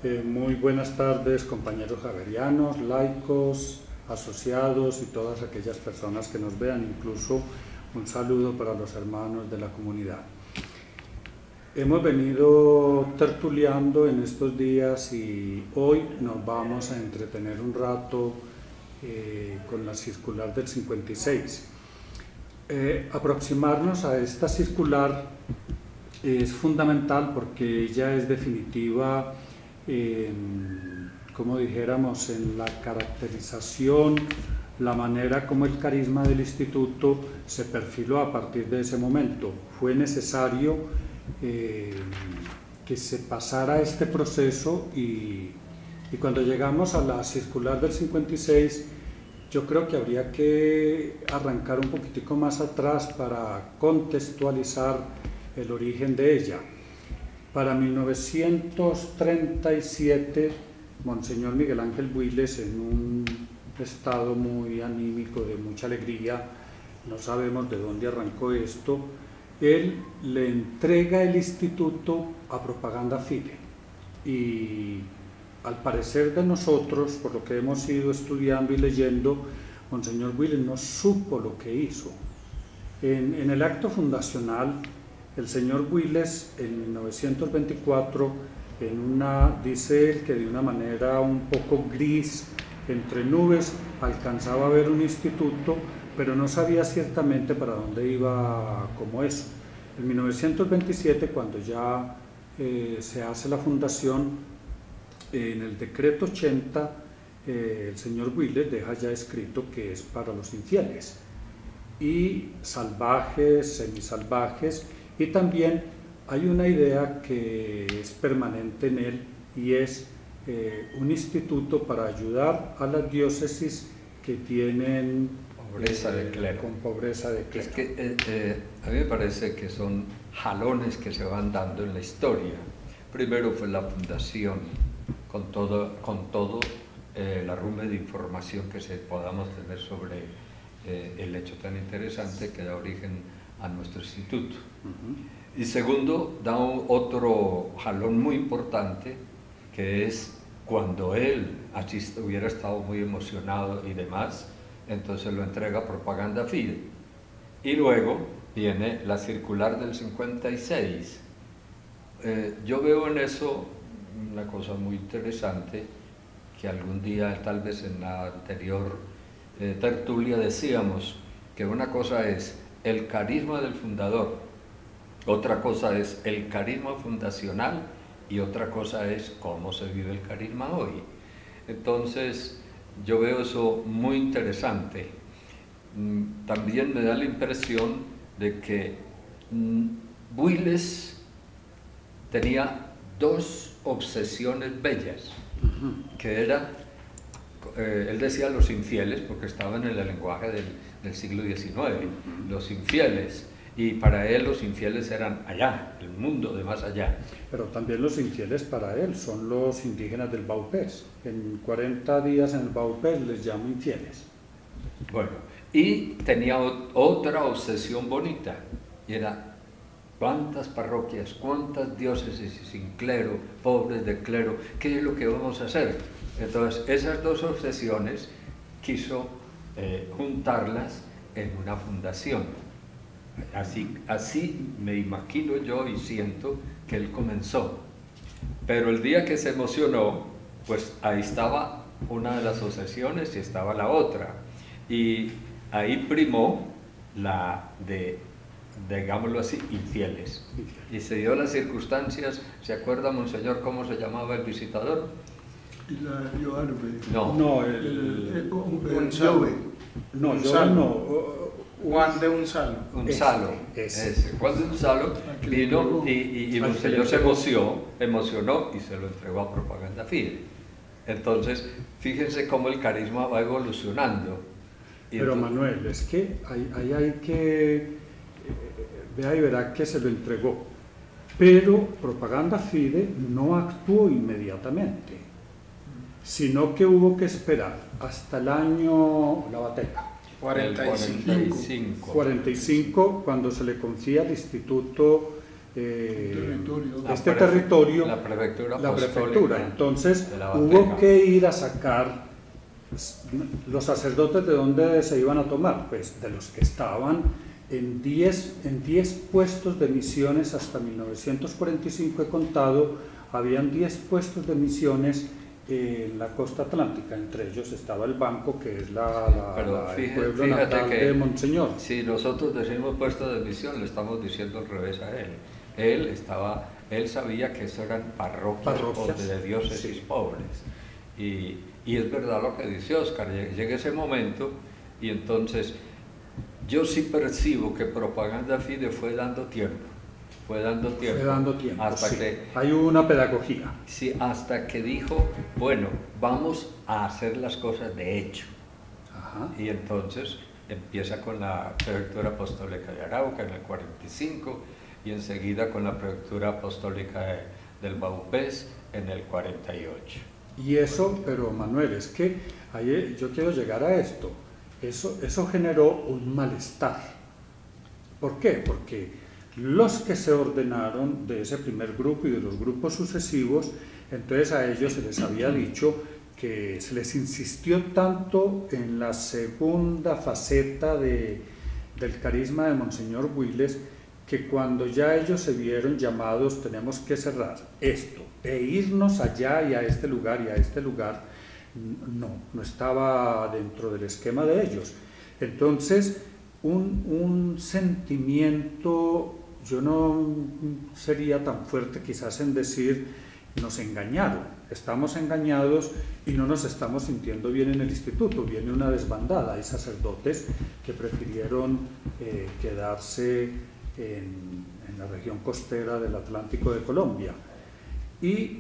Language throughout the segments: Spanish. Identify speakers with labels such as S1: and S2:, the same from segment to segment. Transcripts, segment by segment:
S1: Muy buenas tardes, compañeros javerianos, laicos, asociados y todas aquellas personas que nos vean, incluso un saludo para los hermanos de la comunidad. Hemos venido tertuliando en estos días y hoy nos vamos a entretener un rato con la circular del 56. Aproximarnos a esta circular es fundamental porque ella es definitiva, como dijéramos, en la caracterización, la manera como el carisma del instituto se perfiló a partir de ese momento. Fue necesario que se pasara este proceso y cuando llegamos a la circular del 56, yo creo que habría que arrancar un poquitico más atrás para contextualizar el origen de ella. Para 1937, Monseñor Miguel Ángel Builes, en un estado muy anímico, de mucha alegría, no sabemos de dónde arrancó esto, él le entrega el instituto a Propaganda Fide y al parecer de nosotros, por lo que hemos ido estudiando y leyendo, Monseñor Builes no supo lo que hizo. En el acto fundacional, el señor Builes en 1924, dice él que de una manera un poco gris, entre nubes, alcanzaba a ver un instituto, pero no sabía ciertamente para dónde iba como eso. En 1927, cuando ya se hace la fundación, en el decreto 80, el señor Builes deja ya escrito que es para los infieles, y salvajes, semisalvajes, y también hay una idea que es permanente en él y es un instituto para ayudar a las diócesis que tienen
S2: pobreza de clero.
S1: Con pobreza de clero.
S2: Es que a mí me parece que son jalones que se van dando en la historia. Primero fue la fundación, con todo la rumbe de información que podamos tener sobre el hecho tan interesante que da origen a nuestro instituto. Y segundo, da otro jalón muy importante, que es cuando él hubiera estado muy emocionado y demás, entonces lo entrega a Propaganda Fide. Y luego viene la circular del 56. Yo veo en eso una cosa muy interesante, que algún día, tal vez en la anterior tertulia, decíamos que una cosa es el carisma del fundador, otra cosa es el carisma fundacional y otra cosa es cómo se vive el carisma hoy. Entonces yo veo eso muy interesante. También me da la impresión de que Builes tenía dos obsesiones bellas, que era, él decía los infieles, porque estaban en el lenguaje del siglo XIX, los infieles, y para él los infieles eran allá, el mundo de más allá.
S1: Pero también los infieles para él son los indígenas del Baupés. En 40 días en el Baupés les llamo infieles.
S2: Bueno, y tenía otra obsesión bonita, y era cuántas parroquias, cuántas diócesis sin clero, pobres de clero, ¿qué es lo que vamos a hacer? Entonces, esas dos obsesiones quiso juntarlas en una fundación. Así me imagino yo y siento que él comenzó. Pero el día que se emocionó, pues ahí estaba una de las obsesiones y estaba la otra. Y ahí primó la de, digámoslo así, infieles. Y se dio las circunstancias. ¿Se acuerda, Monseñor, cómo se llamaba el visitador?
S1: No,
S3: Gonzalo.
S1: No, no.
S3: Juan de Unzalo.
S2: Ese. Juan de Unzalo vino y Monseñor se emocionó y se lo entregó a Propaganda Fide. Entonces, fíjense cómo el carisma va evolucionando.
S1: Pero entonces, Manuel, es que ahí hay que vea y verá que se lo entregó, pero Propaganda Fide no actuó inmediatamente, sino que hubo que esperar hasta el año La Bateca.
S3: 45,
S1: cuando se le confía al Instituto este territorio,
S2: la prefectura.
S1: Entonces hubo que ir a sacar los sacerdotes. ¿De dónde se iban a tomar? Pues de los que estaban en 10 puestos de misiones. Hasta 1945 he contado, habían 10 puestos de misiones en la costa atlántica. Entre ellos estaba el Banco, que es el pueblo natal de Monseñor.
S2: Si nosotros decimos puesto de misión, le estamos diciendo al revés a él. Él sabía que eso eran parroquias de diócesis pobres. Y es verdad lo que dice Óscar, llega ese momento y entonces yo sí percibo que Propaganda Fide fue dando tiempo. Hasta
S1: sí.
S2: que
S1: hay una pedagogía.
S2: Sí, hasta que dijo, bueno, vamos a hacer las cosas de hecho.
S1: Ajá.
S2: Y entonces empieza con la Prefectura Apostólica de Arauca en el 45 y enseguida con la Prefectura Apostólica del Baupés en el 48.
S1: Y eso, pero Manuel, es que yo quiero llegar a esto. Eso generó un malestar. ¿Por qué? Porque los que se ordenaron de ese primer grupo y de los grupos sucesivos, entonces a ellos se les había dicho que se les insistió tanto en la segunda faceta del carisma de Monseñor Builes, que cuando ya ellos se vieron llamados, tenemos que cerrar esto e irnos allá y a este lugar y a este lugar, no estaba dentro del esquema de ellos. Entonces, un sentimiento, yo no sería tan fuerte quizás en decir, nos engañaron, estamos engañados y no nos estamos sintiendo bien en el instituto, viene una desbandada, hay sacerdotes que prefirieron quedarse en la región costera del Atlántico de Colombia. Y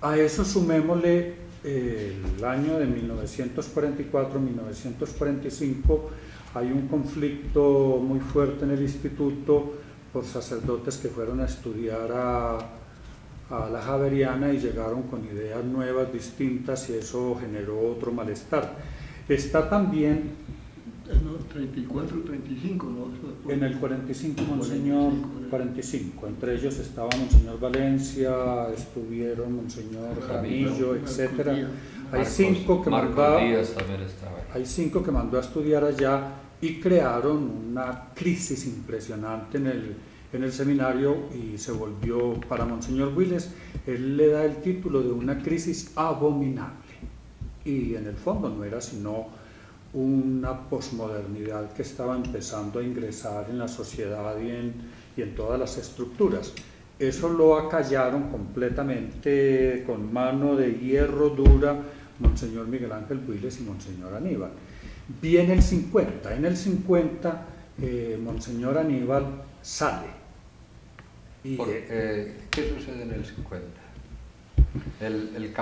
S1: a eso sumémosle el año de 1944-1945, hay un conflicto muy fuerte en el instituto por sacerdotes que fueron a estudiar a la Javeriana y llegaron con ideas nuevas, distintas, y eso generó otro malestar. Está también...
S3: No, 34, 35, ¿no?
S1: En el 45, Monseñor, 45. Entre ellos estaba Monseñor Valencia, estuvieron Monseñor Ramillo, etc. Hay 5 que mandó a estudiar allá y crearon una crisis impresionante en el seminario y se volvió, para Monseñor Builes, él le da el título de una crisis abominable. Y en el fondo no era sino una posmodernidad que estaba empezando a ingresar en la sociedad y en todas las estructuras. Eso lo acallaron completamente con mano de hierro dura Monseñor Miguel Ángel Builes y Monseñor Aníbal. Viene el 50, en el 50 Monseñor Aníbal sale.
S2: ¿Qué sucede en el 50? El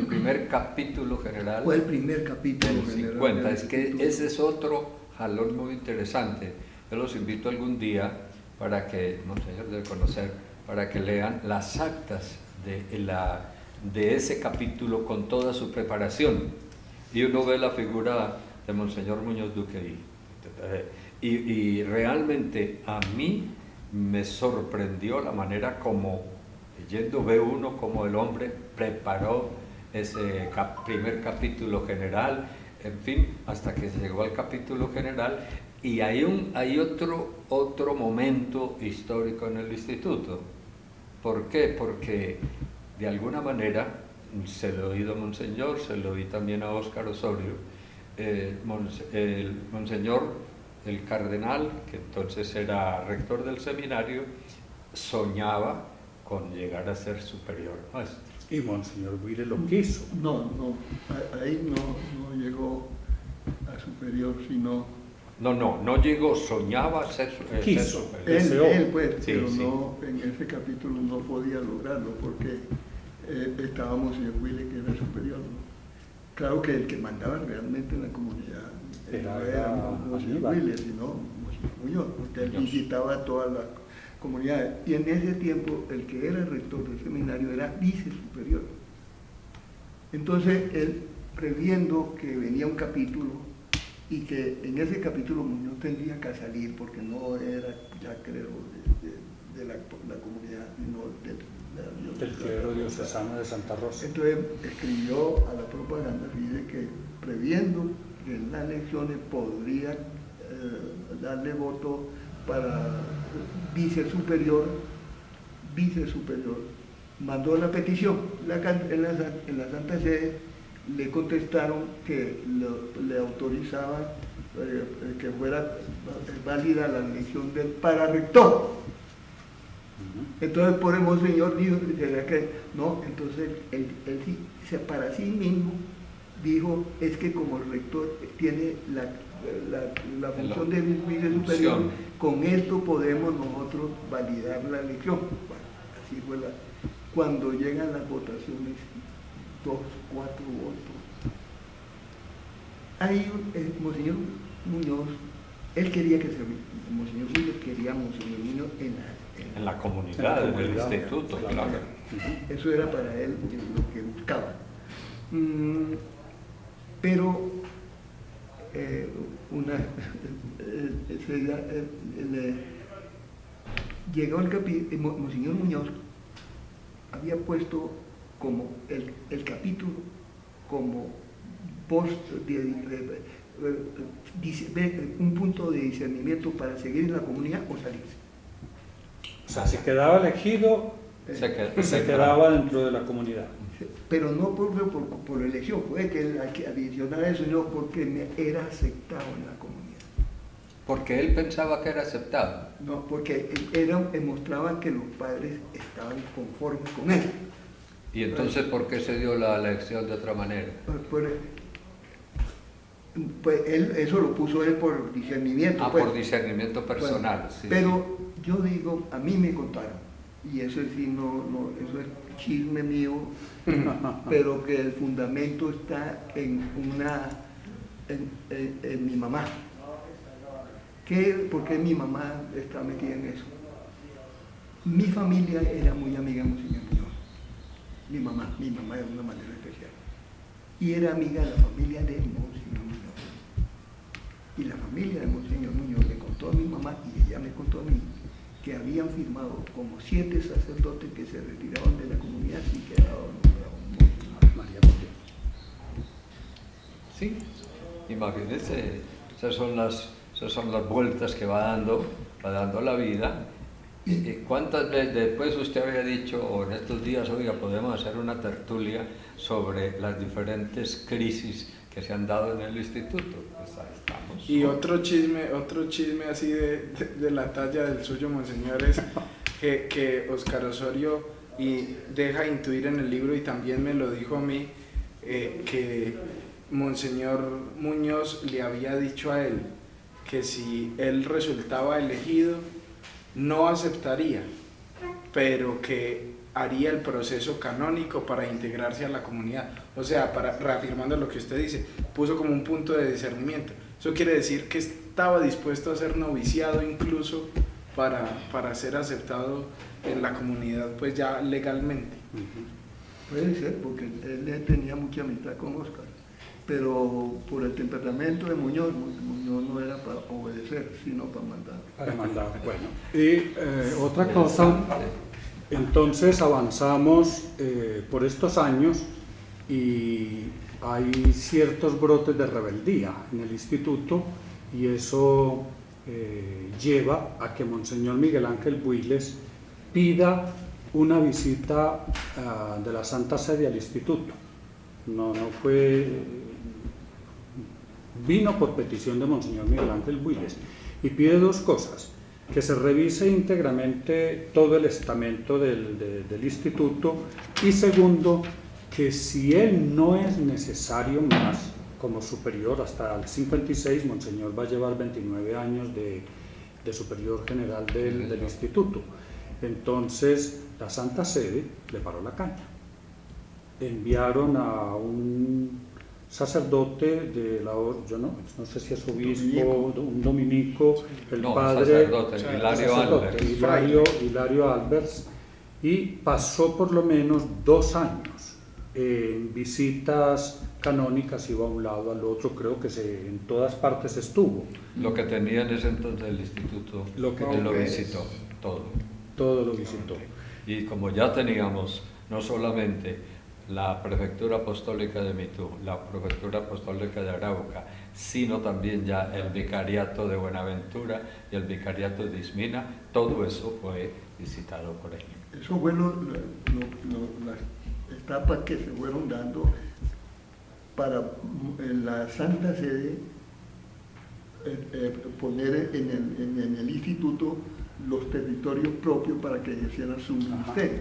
S2: primer capítulo general
S3: fue el primer capítulo
S2: del 50, es que ese es otro jalón muy interesante. Yo los invito algún día para que, Monseñor debe conocer, para que lean las actas de ese capítulo con toda su preparación, y uno ve la figura de Monseñor Muñoz Duque y realmente a mí me sorprendió la manera como, leyendo ve uno como el hombre preparó ese primer capítulo general, en fin, hasta que se llegó al capítulo general. Y hay otro momento histórico en el instituto. ¿Por qué? Porque de alguna manera, se lo he oído a Monseñor, se lo oí también a Óscar Osorio, el Monseñor, el cardenal, que entonces era rector del seminario, soñaba con llegar a ser superior maestro.
S1: Y Monseñor Builes lo quiso.
S3: No, ahí no llegó a superior, sino...
S2: No llegó, soñaba ser superior.
S3: Él pues,
S2: sí,
S3: pero
S2: sí.
S3: No, en ese capítulo no podía lograrlo porque estábamos en Builes, que era superior, ¿no? Claro que el que mandaba realmente en la comunidad no era Monseñor Builes, sino Monseñor Muñoz, porque él visitaba a todas las comunidades. Y en ese tiempo el que era rector del seminario era vicesuperior. Entonces él, previendo que venía un capítulo y que en ese capítulo Muñoz tendría que salir porque no era, ya creo, de la comunidad, sino
S1: del clero diocesano de Santa Rosa.
S3: Entonces escribió a la propaganda, dice que previendo que en las elecciones podría darle voto para vice superior, mandó la petición. En la Santa Sede le contestaron que le autorizaban que fuera válida la elección del para rector. Entonces por el monseñor dijo que no, entonces él sí, para sí mismo dijo, es que como el rector tiene la función de vice superior, con esto podemos nosotros validar la elección. Bueno, así fue cuando llegan las votaciones, 2, 4 votos. Ahí monseñor Muñoz, él quería que monseñor Muñoz quería monseñor Muñoz
S2: en la comunidad, en el instituto, claro.
S3: Eso era para él lo que buscaba. Pero llegó el capítulo, monseñor Muñoz había puesto como el capítulo como un punto de discernimiento para seguir en la comunidad o salirse.
S1: O sea, si quedaba elegido, se quedaba dentro de la comunidad.
S3: Pero no por elección, fue que él adicionara eso, sino porque era aceptado en la comunidad.
S2: Porque él pensaba que era aceptado.
S3: No, porque mostraba que los padres estaban conformes con él.
S2: ¿Y entonces por qué se dio la elección de otra manera?
S3: Pues eso lo puso él por discernimiento.
S2: Ah, pues, por discernimiento personal.
S3: Bueno,
S2: sí,
S3: pero yo digo, a mí me contaron, y eso sí, eso es chisme mío, pero que el fundamento está en mi mamá. ¿Por qué mi mamá está metida en eso? Mi familia era muy amiga de Monseñor Muñoz. Mi mamá de una manera especial. Y era amiga de la familia de Monseñor Muñoz. Y la familia de Monseñor Muñoz le contó a mi mamá, y ella me contó a mí, que habían firmado como 7 sacerdotes que se retiraban de la comunidad y quedaban nombrados María Monte.
S2: Sí, imagínense, esas son las vueltas que va dando la vida. ¿Cuántas veces después usted había dicho, o en estos días, oiga, podemos hacer una tertulia sobre las diferentes crisis que se han dado en el instituto? Pues ahí estamos.
S4: Y otro chisme así de la talla del suyo, monseñor, es que Óscar Osorio deja intuir en el libro, y también me lo dijo a mí, que monseñor Muñoz le había dicho a él que si él resultaba elegido no aceptaría, pero que haría el proceso canónico para integrarse a la comunidad. O sea, reafirmando lo que usted dice, puso como un punto de discernimiento. Eso quiere decir que estaba dispuesto a ser noviciado incluso para ser aceptado en la comunidad, pues ya legalmente.
S3: Puede ser, porque él tenía mucha amistad con Óscar, pero por el temperamento de Muñoz no era para obedecer, sino para mandar.
S1: Para mandar, bueno. Y otra cosa, entonces avanzamos por estos años y hay ciertos brotes de rebeldía en el instituto, y eso lleva a que Monseñor Miguel Ángel Builes pida una visita de la Santa Sede al instituto. No vino por petición de Monseñor Miguel Ángel Builes, y pide 2 cosas: que se revise íntegramente todo el estamento del instituto, y segundo, que si él no es necesario más como superior hasta el 56, Monseñor va a llevar 29 años de superior general del instituto. Entonces la Santa Sede le paró la caña. Enviaron a un sacerdote de la yo no sé si es obispo, un dominico, el padre Hilario Albers, y pasó por lo menos 2 años en visitas canónicas, iba a un lado al otro, creo que en todas partes estuvo.
S2: Lo que tenía en ese entonces el instituto, él lo visitó todo.
S1: todo lo visitó.
S2: Y como ya teníamos no solamente la prefectura apostólica de Mitú, la prefectura apostólica de Arauca, sino también ya el vicariato de Buenaventura y el vicariato de Ismina, todo eso fue visitado por él.
S3: Eso fue las etapas que se fueron dando para en la Santa Sede poner en el instituto los territorios propios para que ejercieran su ministerio.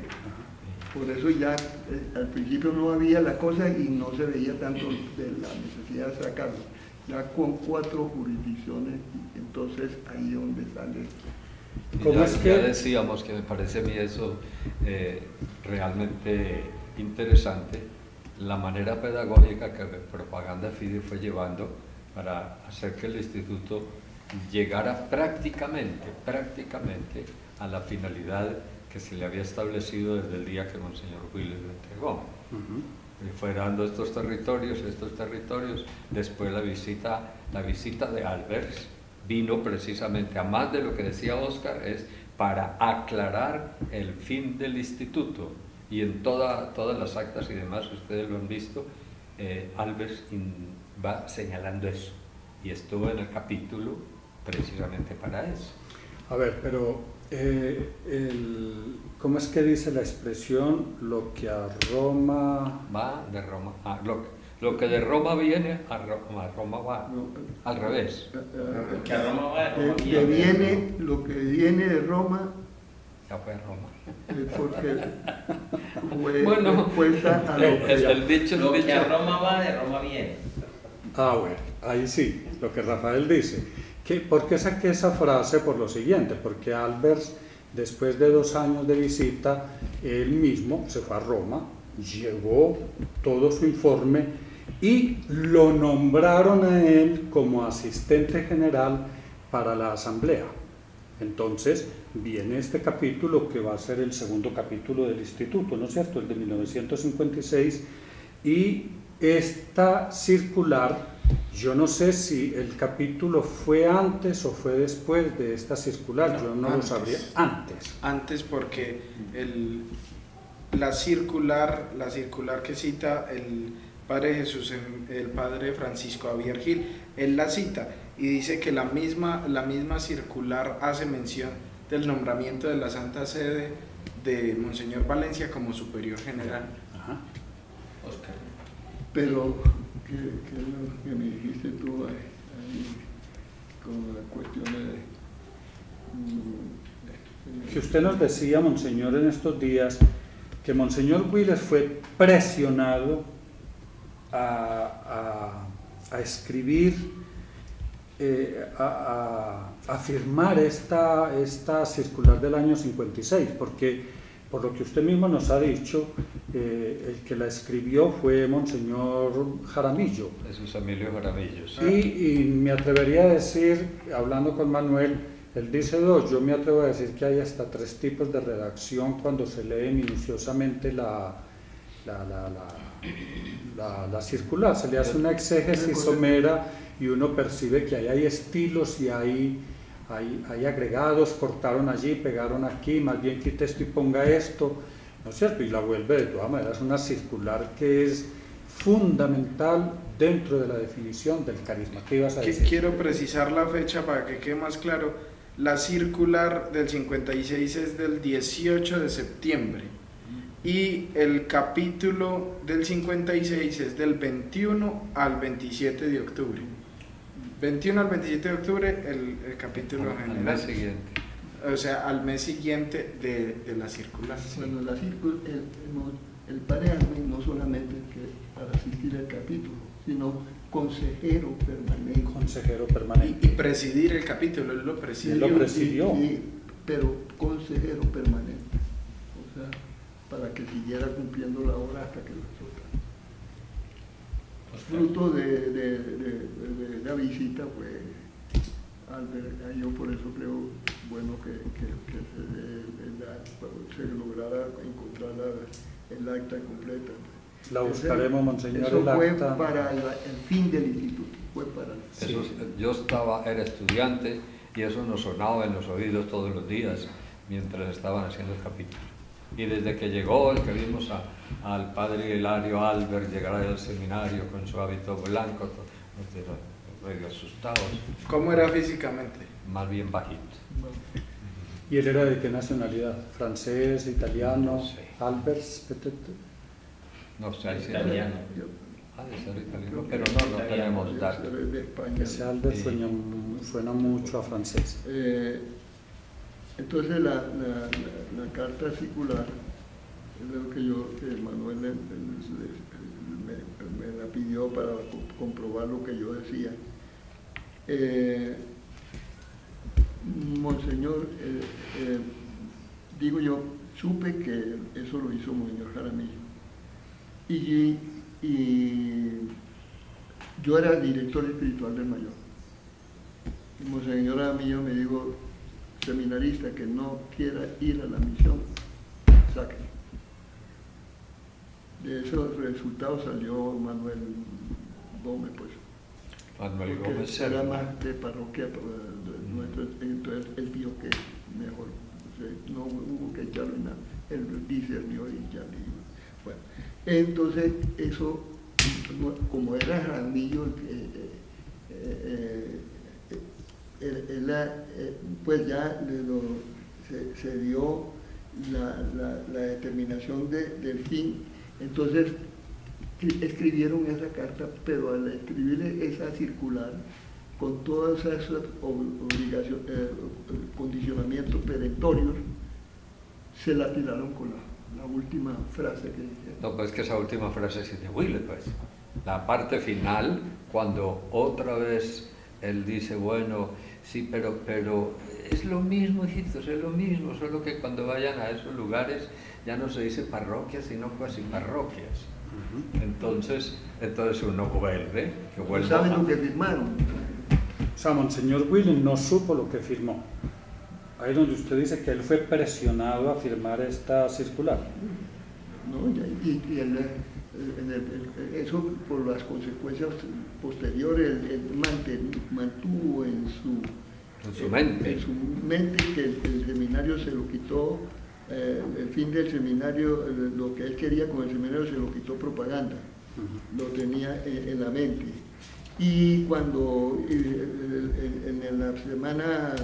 S3: Por eso ya al principio no había la cosa y no se veía tanto de la necesidad de sacarlo. Ya con 4 jurisdicciones, entonces ahí es donde sale.
S1: ¿Cómo es que?
S2: Ya decíamos que me parece a mí eso realmente interesante, la manera pedagógica que Propaganda Fide fue llevando para hacer que el instituto llegara prácticamente a la finalidad que se le había establecido desde el día que Monseñor Willes lo entregó. Y fue dando estos territorios, después la visita de Albers vino precisamente, a más de lo que decía Óscar, es para aclarar el fin del instituto, y en todas las actas y demás, ustedes lo han visto, Albers va señalando eso, y estuvo en el capítulo precisamente para eso.
S1: A ver, pero ¿cómo es que dice la expresión? Lo que a Roma...
S2: Va de Roma, lo que de Roma viene, a Roma va, al revés.
S5: Lo que a Roma va, de Roma
S3: viene. Lo que viene de Roma...
S2: Ya fue a Roma.
S3: Porque
S2: bueno, el dicho...
S5: Lo que a Roma va, de Roma viene.
S1: Ah, bueno, ahí sí, lo que Rafael dice. ¿Por qué saqué esa frase? Por lo siguiente, porque Albers, después de 2 años de visita, él mismo se fue a Roma, llevó todo su informe y lo nombraron a él como asistente general para la asamblea. Entonces viene este capítulo que va a ser el segundo capítulo del instituto, ¿no es cierto?, el de 1956, y esta circular, yo no sé si el capítulo fue antes o fue después de esta circular, yo no lo sabría. Antes,
S4: porque la circular que cita el Padre Jesús, el Padre Francisco Javier Gil, él la cita y dice que la misma circular hace mención del nombramiento de la Santa Sede de Monseñor Valencia como superior general.
S1: Ajá.
S5: Óscar.
S3: Pero, ¿qué es lo que me dijiste tú ahí con las cuestiones de...
S1: Que usted nos decía, Monseñor, en estos días, que Monseñor Willes fue presionado a escribir, a firmar esta circular del año 56, porque por lo que usted mismo nos ha dicho, el que la escribió fue Monseñor Jaramillo.
S2: Jesús Emilio Jaramillo. Sí.
S1: Y me atrevería a decir, hablando con Manuel, él dice 2, yo me atrevo a decir que hay hasta 3 tipos de redacción cuando se lee minuciosamente la circular. Se le hace una exégesis somera y uno percibe que ahí hay estilos y hay agregados, cortaron allí, pegaron aquí, más bien quite esto y ponga esto, ¿no es cierto? Y la vuelve de todas maneras una circular que es fundamental dentro de la definición del carisma. ¿Qué ibas a decir?
S4: Quiero precisar la fecha para que quede más claro. La circular del 56 es del 18 de septiembre y el capítulo del 56 es del 21 al 27 de octubre. 21 al 27 de octubre el capítulo general.
S2: Al mes siguiente.
S4: O sea, al mes siguiente de la circular. Sí.
S3: Bueno, la circular, el padre Armin no solamente que para asistir al capítulo, sino consejero permanente.
S1: Consejero permanente.
S4: Y presidir el capítulo, él lo presidió.
S1: Él lo presidió.
S3: Pero consejero permanente. O sea, para que siguiera cumpliendo la obra hasta que lo soltara. Fruto de la visita fue Albert. Yo por eso creo bueno que se lograra encontrar el acta completa.
S1: La buscaremos, Monseñor.
S3: Eso fue para el fin del instituto. Fue para
S2: eso, yo era estudiante y eso nos sonaba en los oídos todos los días. mientras estaban haciendo el capítulo. Y desde que llegó, el que vimos al padre Hilario Albert llegar al seminario con su hábito blanco, medio asustados.
S4: ¿Cómo era físicamente?
S2: Más bien bajito.
S1: ¿Y él era de qué nacionalidad? ¿Francés, italiano?
S2: No sé.
S1: ¿Albert? Petete?
S2: No sé, ahí sí.
S5: Italiano.
S2: De ser italiano, pero no tenemos datos.
S3: De España.
S1: Ese Albert
S2: Sí.
S1: suena mucho a francés.
S3: Entonces la carta circular es lo que Manuel me la pidió para comprobar lo que yo decía. Monseñor, digo yo, supe que eso lo hizo Monseñor Jaramillo. Y yo era director espiritual del mayor. Y Monseñor Jaramillo me dijo: seminarista que no quiera ir a la misión, sáquenlo. De esos resultados salió Manuel Gómez, pues.
S2: Manuel
S3: Porque
S2: Gómez
S3: era
S2: Serna.
S3: más de parroquia, entonces él vio que mejor, no hubo que echarle nada, él discernió y ya le dijo. Bueno, entonces eso, como era Jaramillo, pues ya se dio la determinación del fin. Entonces escribieron esa carta, pero al escribir esa circular, con todas esas condicionamientos perentorios, se la tiraron con la última frase que dijeron.
S2: No, pues que esa última frase es de Willy, pues. La parte final, cuando otra vez él dice, bueno, sí, pero es lo mismo, hijitos, es lo mismo, solo que cuando vayan a esos lugares ya no se dice parroquias, sino cuasi parroquias. Entonces uno vuelve, que vuelve.
S3: ¿Saben lo que firmaron?
S1: O sea, Monseñor Willy no supo lo que firmó. Ahí donde usted dice que él fue presionado a firmar esta circular.
S3: ¿No? Eso por las consecuencias posteriores, él mantuvo en su mente que el seminario se lo quitó, el fin del seminario, lo que él quería con el seminario se lo quitó propaganda, lo tenía en la mente. Y cuando en la semana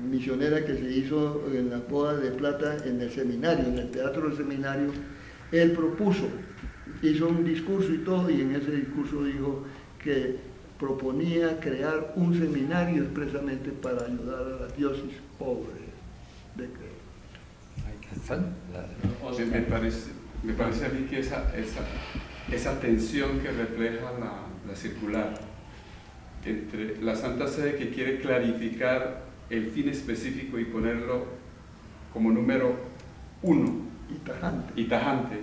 S3: misionera que se hizo en la boda de plata en el seminario, en el teatro del seminario, él propuso, hizo un discurso y todo, y en ese discurso dijo que proponía crear un seminario expresamente para ayudar a la diócesis pobre de creer.
S6: Me parece a mí que esa tensión que refleja la circular entre la Santa Sede, que quiere clarificar el fin específico y ponerlo como número 1 y tajante,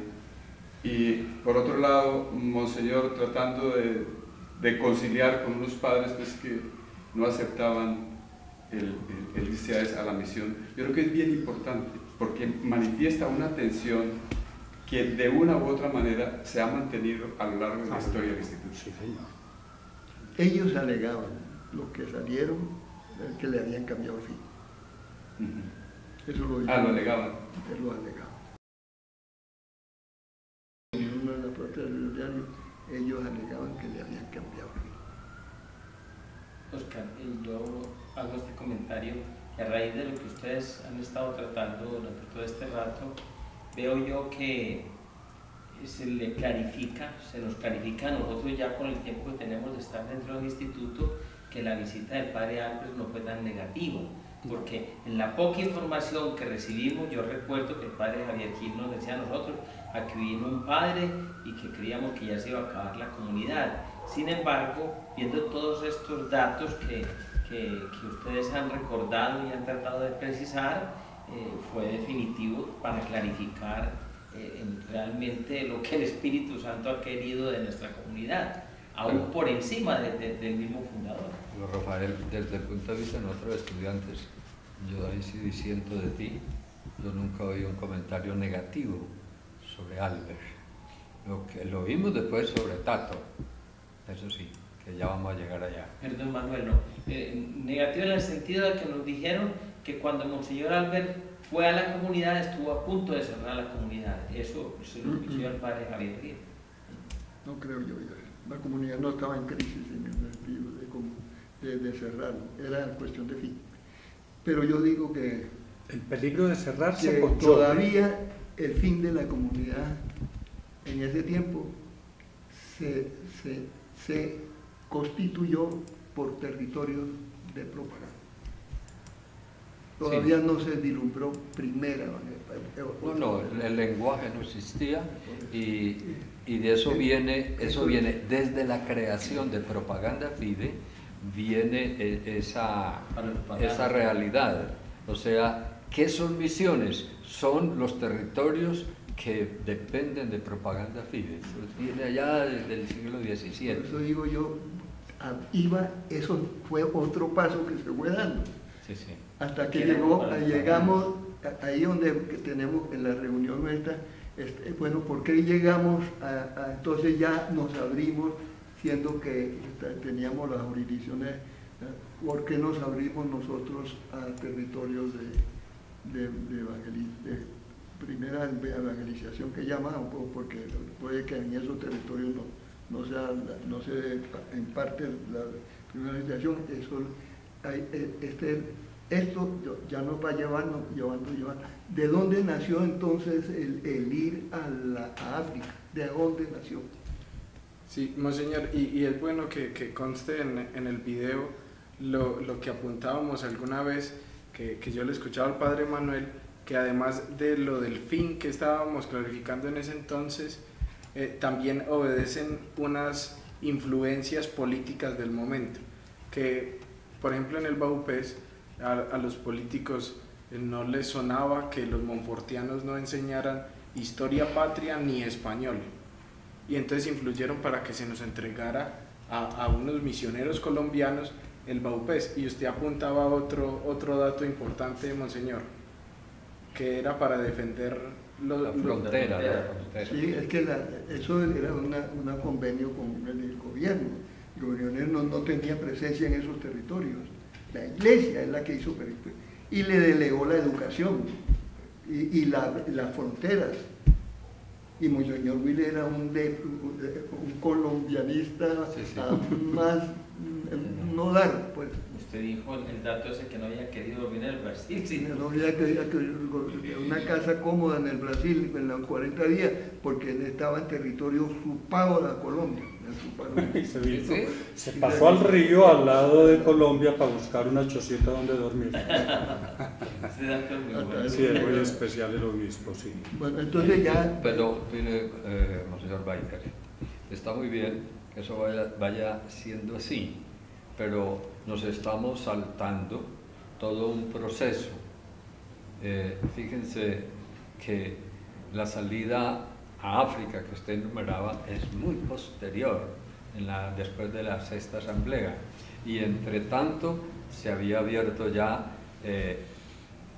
S6: y por otro lado Monseñor tratando de conciliar con unos padres pues, que no aceptaban el irse a la misión. Yo creo que es bien importante porque manifiesta una tensión que de una u otra manera se ha mantenido a lo largo de la historia del instituto.
S1: Sí, señor.
S3: Ellos alegaban, los que salieron, que le habían cambiado el fin. Eso lo dijeron.
S6: Lo alegaban.
S3: Él lo alegaba. En una de las partes del diario, ellos alegaban que le habían cambiado el fin.
S5: Oscar, yo hago este comentario que a raíz de lo que ustedes han estado tratando durante todo este rato, veo yo que se le clarifica, se nos clarifica a nosotros ya con el tiempo que tenemos de estar dentro del instituto, que la visita del padre Albert no fue tan negativa, porque en la poca información que recibimos, yo recuerdo que el padre Javier Gil nos decía a nosotros, aquí vino un padre y que creíamos que ya se iba a acabar la comunidad. Sin embargo, viendo todos estos datos que ustedes han recordado y han tratado de precisar, fue definitivo para clarificar realmente lo que el Espíritu Santo ha querido de nuestra comunidad, aún por encima del mismo fundador.
S2: Pero Rafael, desde el punto de vista de nosotros estudiantes, yo ahí sí diciendo de ti, yo nunca oí un comentario negativo sobre Albert. Lo vimos después sobre Tato, eso sí, que ya vamos a llegar allá.
S5: Perdón, Manuel, no. Negativo en el sentido de que nos dijeron que cuando Monseñor Albert fue a la comunidad estuvo a punto de cerrar la comunidad. Eso se lo escuchó el padre Javier Ríos.
S3: No creo yo. La comunidad no estaba en crisis en el sentido de cerrarlo, era cuestión de fin. Pero yo digo que
S1: el peligro de cerrarse
S3: que
S1: con
S3: todavía el fin de la comunidad en ese tiempo se constituyó por territorios de propaganda. Todavía no se vislumbró primera.
S2: No, el lenguaje no existía y de eso viene desde la creación de Propaganda Fide, viene esa realidad. O sea, ¿qué son misiones? Son los territorios que dependen de Propaganda Fide. Viene allá desde el siglo XVII.
S3: Por eso digo yo, eso fue otro paso que se fue dando.
S2: Sí, sí.
S3: Hasta que llegamos ahí donde tenemos en la reunión nuestra, bueno, ¿por qué llegamos entonces ya nos abrimos, siendo que teníamos las jurisdicciones, ¿por qué nos abrimos nosotros a territorios de primera evangelización que llamamos? Porque puede que en esos territorios no se en parte la primera evangelización, esto ya nos va llevando. ¿De dónde nació entonces el ir a África? ¿De dónde nació?
S4: Sí, Monseñor, y es bueno que conste en el video lo que apuntábamos alguna vez, que yo le escuchaba al Padre Manuel, que además de lo del fin que estábamos clarificando en ese entonces, también obedecen unas influencias políticas del momento, que por ejemplo en el Baupés a los políticos no les sonaba que los monfortianos no enseñaran historia patria ni español, y entonces influyeron para que se nos entregara a unos misioneros colombianos el Baupés. Y usted apuntaba otro dato importante, Monseñor, que era para defender
S2: la frontera.
S3: Sí, es que eso era un convenio con el gobierno. El gobierno no tenía presencia en esos territorios. La iglesia es la que hizo y le delegó la educación y las fronteras. Y Monseñor Willy era un colombianista, más no dar, pues.
S5: Usted dijo el dato ese que no había querido dormir en el Brasil. Sí.
S3: No había querido una casa cómoda en el Brasil en los 40 días, porque él estaba en territorio usurpado de Colombia.
S1: Se pasó al río al lado de Colombia para buscar una chocita donde dormir.
S5: Ese dato es muy bueno.
S1: Sí, es muy especial el obispo, sí.
S3: Bueno, entonces ya...
S2: Pero, mire, Monseñor Baiker, está muy bien que eso vaya siendo así, pero nos estamos saltando todo un proceso. Fíjense que la salida a África que usted enumeraba es muy posterior, después de la sexta asamblea, y entre tanto se había abierto ya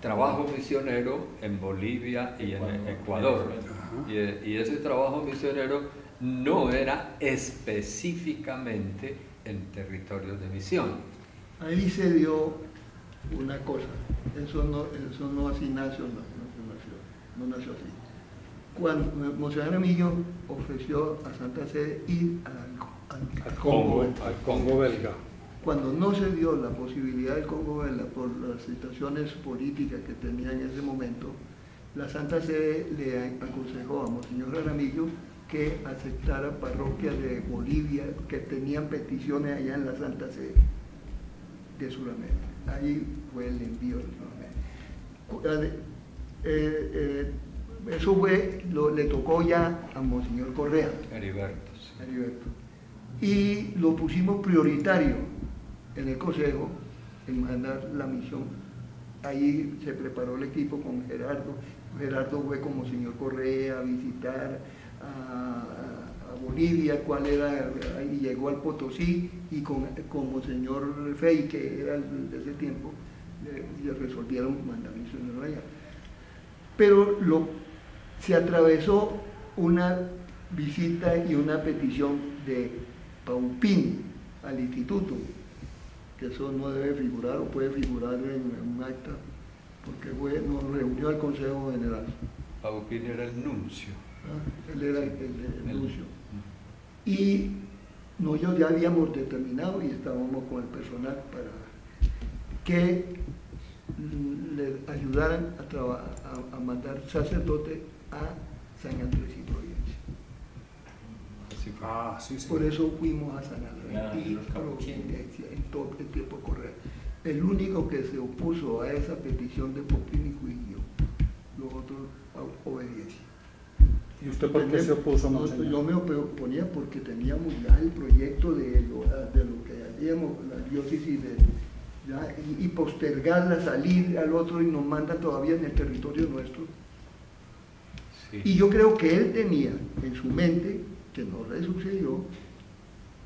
S2: trabajo misionero en Bolivia y en Ecuador, y ese trabajo misionero no era específicamente en territorios de misión.
S3: Ahí se dio una cosa, eso no así nació, no nació así. Cuando Monseñor Aramillo ofreció a Santa Sede ir al
S1: Congo belga.
S3: Cuando no se dio la posibilidad del Congo belga por las situaciones políticas que tenía en ese momento, la Santa Sede le aconsejó a Monseñor Aramillo que aceptara parroquias de Bolivia que tenían peticiones allá en la Santa Sede de Sudamérica. Ahí fue el envío de Sudamérica. Eso le tocó ya a Monseñor Correa.
S2: Heriberto.
S3: Y lo pusimos prioritario en el Consejo, en mandar la misión. Ahí se preparó el equipo con Gerardo. Gerardo fue con Monseñor Correa a visitar a Bolivia, y llegó al Potosí, y con Monseñor Fey, que era de ese tiempo, le resolvieron mandar misioneros allá. Pero se atravesó una visita y una petición de Paupini al instituto, que eso no debe figurar o puede figurar en un acta, porque nos reunió al Consejo General.
S2: Paupín era el nuncio.
S3: Él era el nuncio. Y nosotros ya habíamos determinado y estábamos con el personal para que le ayudaran a mandar sacerdote a San Andrés y Providencia.
S1: Sí.
S3: Por eso fuimos a San Andrés y Providencia en todo el tiempo correr. El único que se opuso a esa petición de Popín fui yo, los otros obediencia.
S1: ¿Y usted por qué se opuso, monseñor?
S3: Yo me oponía porque teníamos ya el proyecto de lo que haríamos, la diócesis, y postergarla, salir al otro y nos mandan todavía en el territorio nuestro. Sí. Y yo creo que él tenía en su mente, que no le sucedió,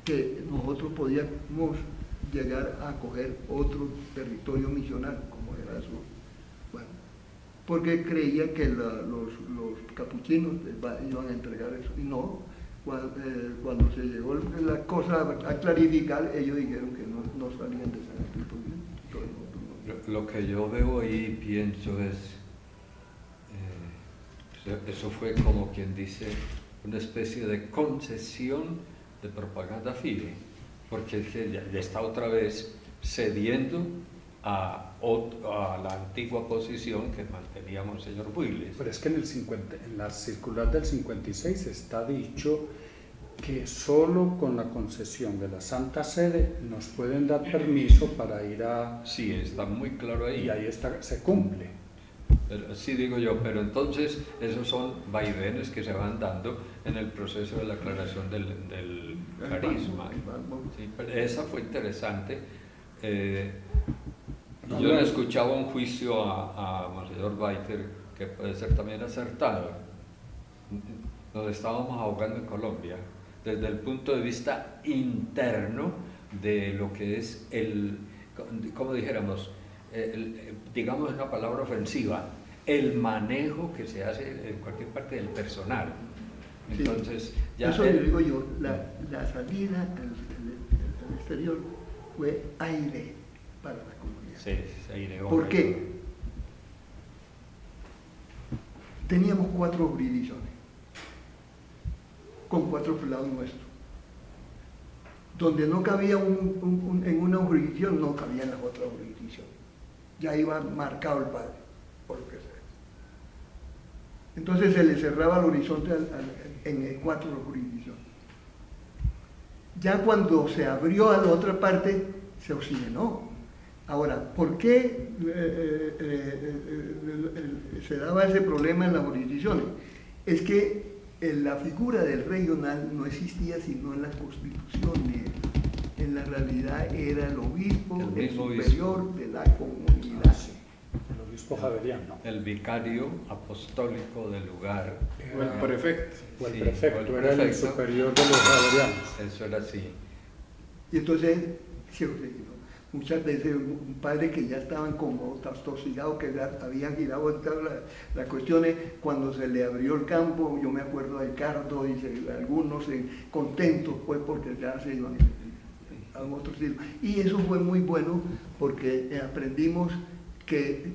S3: que nosotros podíamos llegar a coger otro territorio misional, como era su... Bueno, porque creían que los capuchinos iban a entregar eso, y no, cuando se llegó la cosa a clarificar, ellos dijeron que no salían de San Andrés.
S2: Lo que yo veo ahí, pienso, eso fue como quien dice, una especie de concesión de propaganda fide, porque ya está otra vez cediendo a la antigua posición que mantenía Monseñor Builes.
S1: Pero es que en la circular del 56 está dicho que solo con la concesión de la Santa Sede nos pueden dar permiso para ir a...
S2: Sí, está muy claro ahí.
S1: Y ahí está, se cumple.
S2: Pero, sí, digo yo, pero entonces esos son vaivenes que se van dando en el proceso de la aclaración del carisma. Sí, pero esa fue interesante. Yo le escuchaba un juicio a Monseñor Weiter que puede ser también acertado. Nos estábamos ahogando en Colombia desde el punto de vista interno de lo que es como dijéramos, digamos una palabra ofensiva, el manejo que se hace en cualquier parte del personal. Entonces,
S3: sí,
S2: ya
S3: eso le digo yo, la salida al exterior fue aire para la comunidad.
S2: Sí, aireó.
S3: ¿Por qué? Teníamos 4 jurisdicciones, con 4 prelados nuestros. Donde no cabía en una jurisdicción, no cabía en las otras jurisdicciones. Ya iba marcado el padre, por lo que sea. Entonces se le cerraba el horizonte en 4 jurisdicciones. Ya cuando se abrió a la otra parte, se oxigenó. Ahora, ¿por qué se daba ese problema en las jurisdicciones? Es que la figura del regional no existía sino en las constituciones. En la realidad era el obispo, el superior de la comunidad.
S1: El obispo javeriano.
S2: El vicario apostólico del lugar.
S4: O el prefecto.
S1: O el prefecto, era el superior de los javerianos.
S2: Eso era así.
S3: Y entonces, muchas veces un padre que ya estaban como tostocidados, que habían girado las cuestiones, cuando se le abrió el campo, yo me acuerdo de Ricardo, dice, algunos contentos pues porque ya se iban a otro sitio. Y eso fue muy bueno porque aprendimos que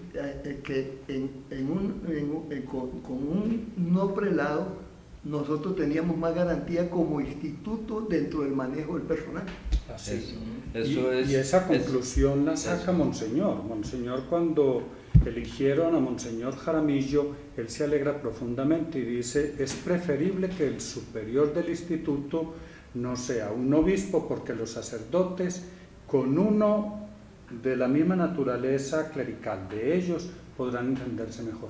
S3: con un no prelado nosotros teníamos más garantía como instituto dentro del manejo del personal.
S1: Así. Y esa conclusión la saca Monseñor. Monseñor, cuando eligieron a Monseñor Jaramillo, él se alegra profundamente y dice: es preferible que el superior del instituto no sea un obispo, porque los sacerdotes con uno de la misma naturaleza clerical de ellos podrán entenderse mejor.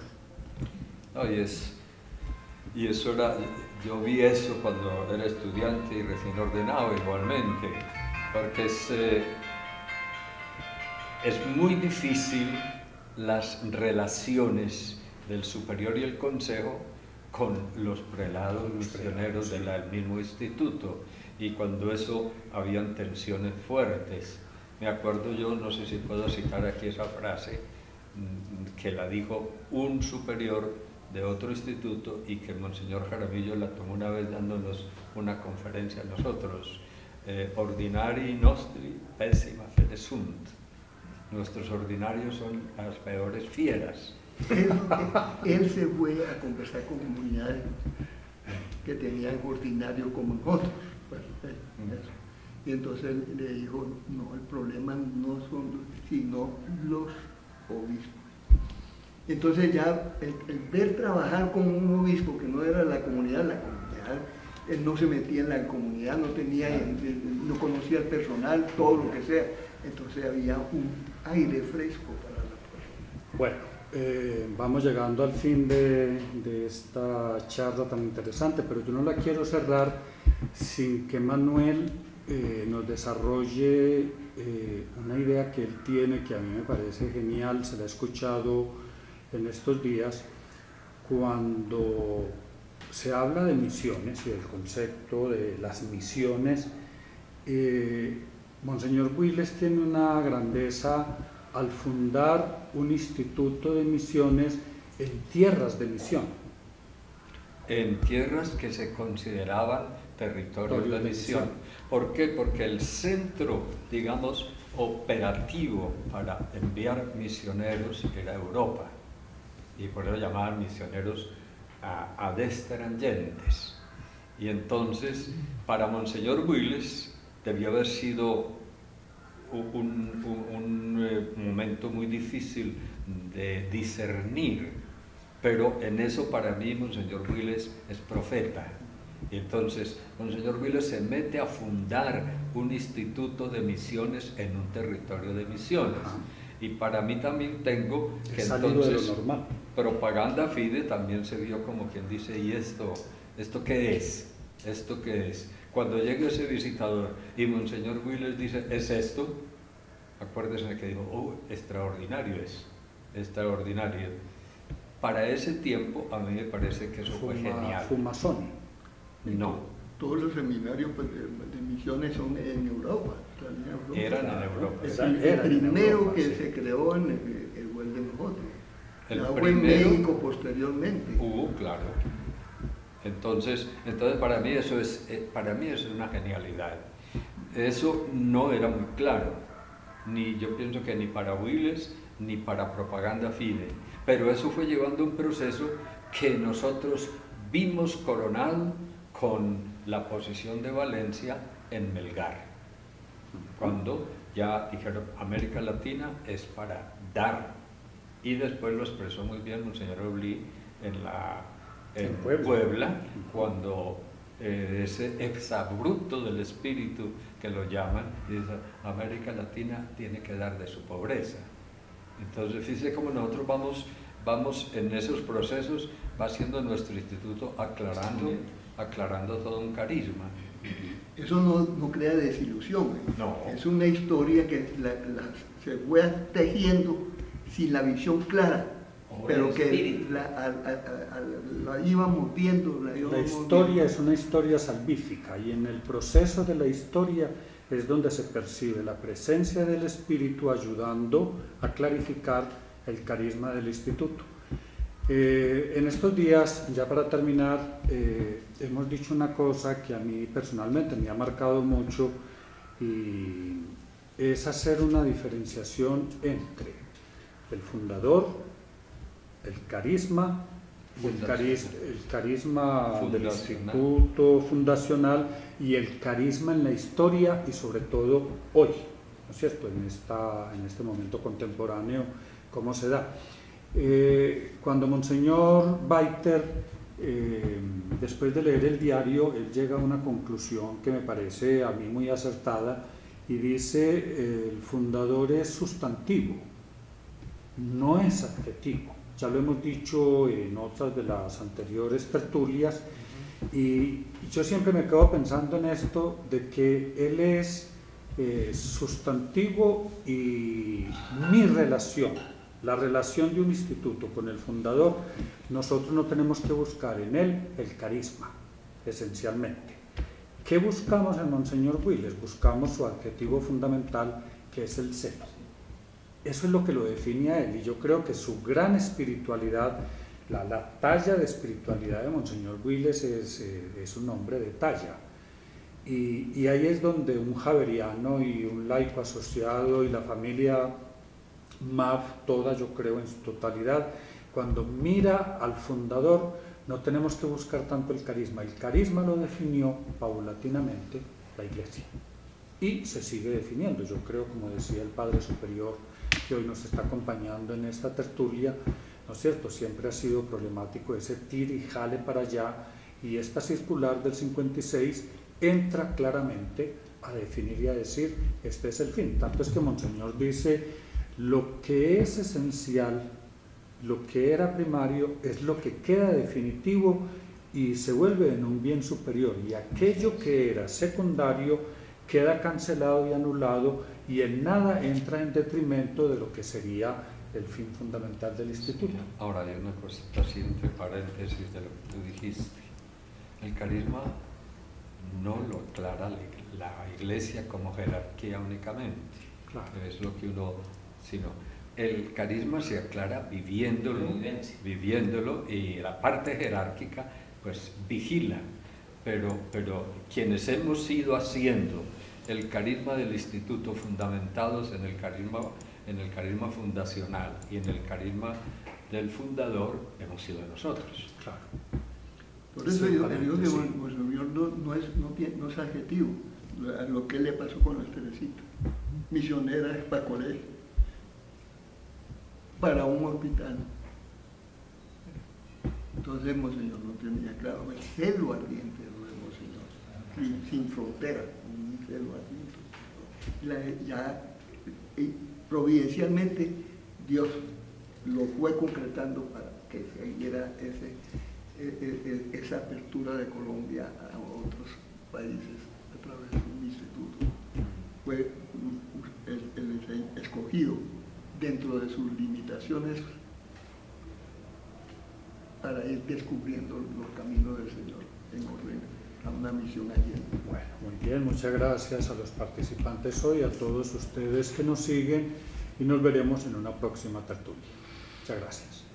S2: Y eso era, yo vi eso cuando era estudiante y recién ordenado igualmente, porque es muy difícil las relaciones del superior y el consejo con los prelados misioneros del mismo instituto, y cuando eso habían tensiones fuertes. Me acuerdo yo, no sé si puedo citar aquí esa frase, que la dijo un superior de otro instituto y que Monseñor Jaramillo la tomó una vez dándonos una conferencia a nosotros: ordinari nostri pessima fede sunt. Nuestros ordinarios son las peores fieras.
S3: Él se fue a conversar con comunidades que tenían ordinario como nosotros. Pues, eso. Y entonces él le dijo, no, el problema no son sino los obispos. Entonces ya el ver trabajar con un obispo que no era la comunidad, él no se metía en la comunidad, no conocía el personal, todo lo que sea. Entonces había un aire fresco para la persona.
S1: Bueno, vamos llegando al fin de esta charla tan interesante, pero yo no la quiero cerrar sin que Manuel nos desarrolle una idea que él tiene, que a mí me parece genial, se la he escuchado en estos días, cuando se habla de misiones y del concepto de las misiones. Monseñor Builes tiene una grandeza al fundar un instituto de misiones en tierras de misión.
S2: En tierras que se consideraban territorios de misión. ¿Por qué? Porque el centro, digamos, operativo para enviar misioneros era Europa, y por eso llamaban misioneros ad extranjentes. Y entonces, para Monseñor Builes debió haber sido un momento muy difícil de discernir, pero en eso para mí Monseñor Builes es profeta. Y entonces Monseñor Builes se mete a fundar un instituto de misiones en un territorio de misiones. Y para mí también tengo que entonces propaganda fide también se vio como quien dice, ¿y esto qué es? ¿Esto qué es? Cuando llegue ese visitador y Monseñor Builes dice, ¿es esto? Acuérdense que dijo, oh, extraordinario es, extraordinario. Para ese tiempo a mí me parece que eso fue genial.
S1: ¿Fumazón?
S2: No.
S3: Todos los seminarios de misiones son en Europa.
S2: Eran en Europa.
S3: El primero que se creó en el Well de nosotros.
S2: El
S3: primero en México posteriormente.
S2: Claro. Entonces para mí eso es una genialidad. Eso no era muy claro, yo pienso que ni para Builes ni para propaganda fide, pero eso fue llevando un proceso que nosotros vimos coronado con la posición de Valencia en Melgar, cuando ya dijeron América Latina es para dar, y después lo expresó muy bien Monseñor Oblí en Puebla, cuando ese exabrupto del espíritu que lo llaman, dice, América Latina tiene que dar de su pobreza. Entonces, fíjese cómo nosotros vamos en esos procesos, va siendo nuestro instituto aclarando todo un carisma.
S3: Eso no crea desilusión,
S2: no.
S3: Es una historia que se fue tejiendo sin la visión clara, pero que la íbamos viendo.
S1: La historia es una historia salvífica, y en el proceso de la historia es donde se percibe la presencia del Espíritu ayudando a clarificar el carisma del instituto. En estos días, ya para terminar, hemos dicho una cosa que a mí personalmente me ha marcado mucho, y es hacer una diferenciación entre el fundador, el carisma y el carisma del instituto fundacional, y el carisma en la historia y sobre todo hoy, ¿no es cierto?, en este momento contemporáneo, ¿cómo se da? Cuando Monseñor Baiter, después de leer el diario, él llega a una conclusión que me parece a mí muy acertada, y dice, el fundador es sustantivo, no es adjetivo. Ya lo hemos dicho en otras de las anteriores tertulias, y yo siempre me quedo pensando en esto, de que él es sustantivo, y mi relación, la relación de un instituto con el fundador, nosotros no tenemos que buscar en él el carisma, esencialmente. ¿Qué buscamos en Monseñor Builes? Buscamos su adjetivo fundamental, que es el ser. Eso es lo que lo define a él, y yo creo que su gran espiritualidad, la talla de espiritualidad de Monseñor Builes es un hombre de talla, y ahí es donde un javeriano y un laico asociado y la familia MAF, toda yo creo en su totalidad, cuando mira al fundador, no tenemos que buscar tanto el carisma lo definió paulatinamente la Iglesia y se sigue definiendo. Yo creo, como decía el Padre Superior que hoy nos está acompañando en esta tertulia, ¿no es cierto? Siempre ha sido problemático ese tire y jale para allá, y esta circular del 56 entra claramente a definir y a decir, este es el fin. Tanto es que Monseñor dice, lo que es esencial, lo que era primario, es lo que queda definitivo y se vuelve en un bien superior, y aquello que era secundario queda cancelado y anulado, y en nada entra en detrimento de lo que sería el fin fundamental del instituto.
S2: Ahora hay una cosita así entre paréntesis de lo que tú dijiste. El carisma no lo aclara la Iglesia como jerarquía únicamente,
S1: Claro.
S2: es lo que uno, sino el carisma se aclara viviéndolo, y la parte jerárquica pues vigila, pero quienes hemos ido haciendo el carisma del instituto fundamentados en el carisma fundacional y en el carisma del fundador, hemos sido nosotros.
S1: Claro.
S3: Por eso yo digo que Monseñor no es adjetivo a lo que le pasó con las Teresitas. Misioneras para colegio, para un hospital. Entonces Monseñor no tenía claro el celo ardiente de Monseñor, sin frontera, un celo ardiente. Providencialmente Dios lo fue concretando para que se diera esa apertura de Colombia a otros países a través de un instituto. Fue el escogido dentro de sus limitaciones para ir descubriendo los caminos del Señor en orden a una misión allí.
S1: Bueno, muy bien, muchas gracias a los participantes hoy, a todos ustedes que nos siguen, y nos veremos en una próxima tertulia. Muchas gracias.